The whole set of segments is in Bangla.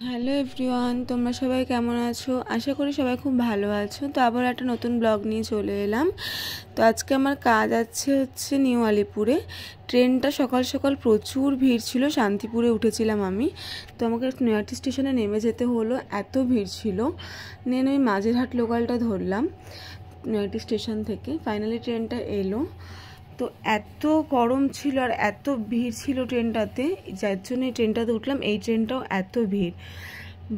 হ্যালো এভরিওয়ান, তোমরা সবাই কেমন আছো? আশা করি সবাই খুব ভালো আছো। তো আবার একটা নতুন ব্লগ নিয়ে চলে এলাম। তো আজকে আমার কাজ হচ্ছে নিউ আলিপুরে। ট্রেনটা সকাল সকাল প্রচুর ভিড় ছিল, শান্তিপুরে উঠেছিলাম আমি। তো আমাকে নৈহাটি স্টেশনে নেমে যেতে হলো, এত ভিড় ছিল। নেন ওই মাঝেরহাট লোকালটা ধরলাম নৈহাটি স্টেশন থেকে। ফাইনালি ট্রেনটা এলো। তো এত গরম ছিল আর এত ভিড় ছিল ট্রেনটাতে, যার জন্য এই ট্রেনটাতে উঠলাম। এই ট্রেনটাও এত ভিড়,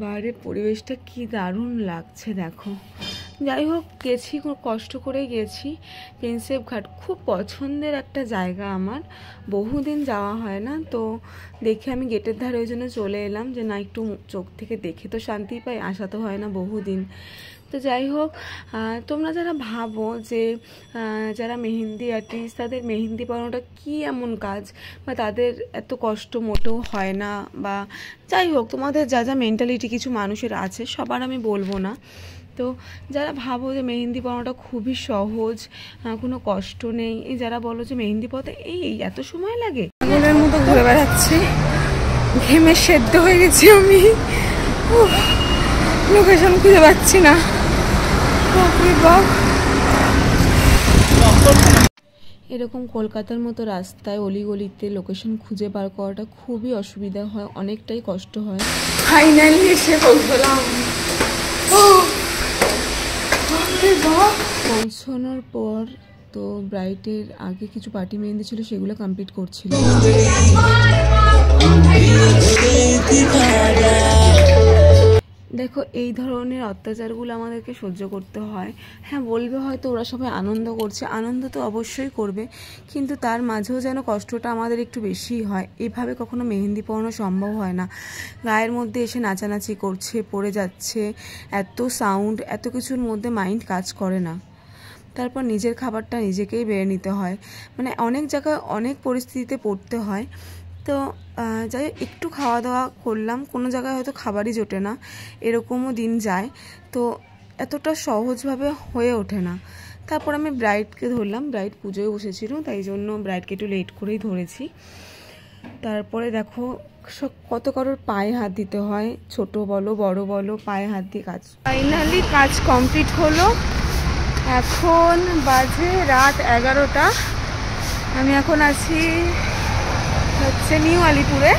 বাইরে পরিবেশটা কি দারুণ লাগছে দেখো। যাই হোক, গেছি, খুব কষ্ট করে গেছি। প্রিন্সেপ ঘাট খুব পছন্দের একটা জায়গা আমার, বহুদিন যাওয়া হয় না। তো দেখে আমি গেটের ধারে ওই জন্য চলে এলাম, যে না একটু চোখ থেকে দেখে তো শান্তি পাই, আসা তো হয় না বহুদিন। তো যাই হোক, তোমরা যারা ভাবো যে যারা মেহেন্দি আর্টিস্ট, তাদের মেহেন্দি পরানোটা কী এমন কাজ, বা তাদের এত কষ্ট মোটেও হয় না, বা যাই হোক তোমাদের যা যা মেন্টালিটি কিছু মানুষের আছে, সবার আমি বলবো না। তো যারা ভাবো যে মেহেন্দি পরানোটা খুবই সহজ, কোনো কষ্ট নেই, এই যারা বলো যে মেহেন্দি পরাতে এই এত সময় লাগে, পাগলের মতো ঘুরে বেড়াচ্ছি, ঘেমে সেদ্ধ হয়ে গেছি আমি। লোকেশন খুঁজে পাচ্ছি না। এরকম কলকাতার মতো রাস্তায় অলিগলিতে লোকেশন খুঁজে বার করাটা খুবই অসুবিধা হয়, অনেকটাই কষ্ট হয়। ফাইনালি এসে পৌঁছলাম। পৌঁছানোর পর তো ব্রাইটের আগে কিছু পার্টি মেহেন্দি ছিল, সেগুলো কমপ্লিট করছিল। দেখো, এই ধরনের অত্যাচারগুলো আমাদেরকে সহ্য করতে হয়। হ্যাঁ, বলবে হয়তো ওরা সবাই আনন্দ করছে, আনন্দ তো অবশ্যই করবে, কিন্তু তার মাঝেও যেন কষ্টটা আমাদের একটু বেশিই হয়। এভাবে কখনো মেহেন্দি পরানো সম্ভব হয় না। গায়ের মধ্যে এসে নাচানাচি করছে, পড়ে যাচ্ছে, এত সাউন্ড, এত কিছুর মধ্যে মাইন্ড কাজ করে না। তারপর নিজের খাবারটা নিজেকেই বেড়ে নিতে হয়, মানে অনেক জায়গায় অনেক পরিস্থিতিতে পড়তে হয়। তো যাই একটু খাওয়া দাওয়া করলাম, কোনো জায়গায় হয়তো খাবারই জোটে না, এরকমও দিন যায়। তো এতটা সহজভাবে হয়ে ওঠে না। তারপর আমি ব্রাইডকে ধরলাম, ব্রাইড পুজোয় বসেছিল, তাই জন্য ব্রাইডকে একটু লেট করেই ধরেছি। তারপরে দেখো কত কারোর পায়ে হাত দিতে হয়, ছোট বলো বড় বলো, পায়ে হাত দিয়ে কাজ। ফাইনালি কাজ কমপ্লিট হলো। এখন বাজে রাত 11টা। আমি এখন আছি হচ্ছে নিউ আলিপুরে।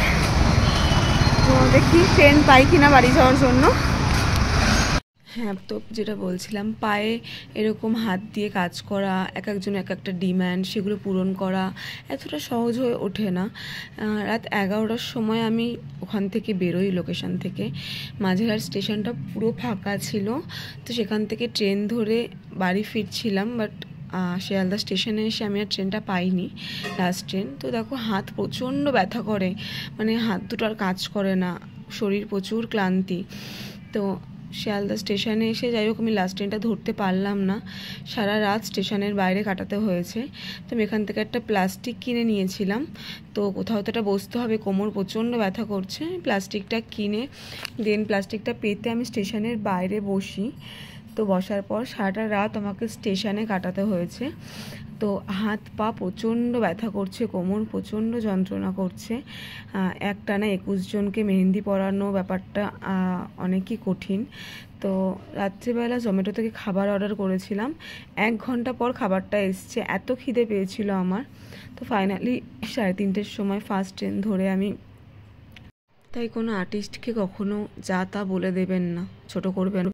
তো দেখি ট্রেন পাই কিনা বাড়ি যাওয়ার জন্য। হ্যাঁ, তো যেটা বলছিলাম, পায়ে এরকম হাত দিয়ে কাজ করা, এক একজন এক একটা ডিম্যান্ড, সেগুলো পূরণ করা এতটা সহজ হয়ে ওঠে না। রাত 11টার সময় আমি ওখান থেকে বেরোই, লোকেশন থেকে। মাঝেরহাট স্টেশনটা পুরো ফাঁকা ছিল, তো সেখান থেকে ট্রেন ধরে বাড়ি ফিরছিলাম। বাট শিয়ালদা স্টেশনে এসে আমি আর ট্রেনটা পাইনি, লাস্ট ট্রেন। তো দেখো, হাত প্রচণ্ড ব্যথা করে, মানে হাত দুটো আর কাজ করে না, শরীর প্রচুর ক্লান্তি। তো শিয়ালদা স্টেশনে এসে যাই হোক আমি লাস্ট ট্রেনটা ধরতে পারলাম না, সারা রাত স্টেশনের বাইরে কাটাতে হয়েছে। তো আমি এখান থেকে একটা প্লাস্টিক কিনে নিয়েছিলাম, তো কোথাও তো এটা বসতে হবে, কোমর প্রচণ্ড ব্যথা করছে। প্লাস্টিকটা কিনে দেন প্লাস্টিকটা পেতে আমি স্টেশনের বাইরে বসি। তো বসার পর সারাটা রাত আমাকে স্টেশনে কাটাতে হয়েছে। তো হাত পা প্রচণ্ড ব্যথা করছে, কোমর প্রচণ্ড যন্ত্রণা করছে। একটানা 21 জনকে মেহেন্দি পরানো ব্যাপারটা অনেকই কঠিন। তো রাত্রিবেলা জোম্যাটো থেকে খাবার অর্ডার করেছিলাম, 1 ঘন্টা পর খাবারটা এসছে, এত খিদে পেয়েছিল আমার। তো ফাইনালি 3:30টার সময় ফার্স্ট ট্রেন ধরে আমি। তাই কোনো আর্টিস্টকে কখনো যা তা বলে দেবেন না, ছোট করবেন।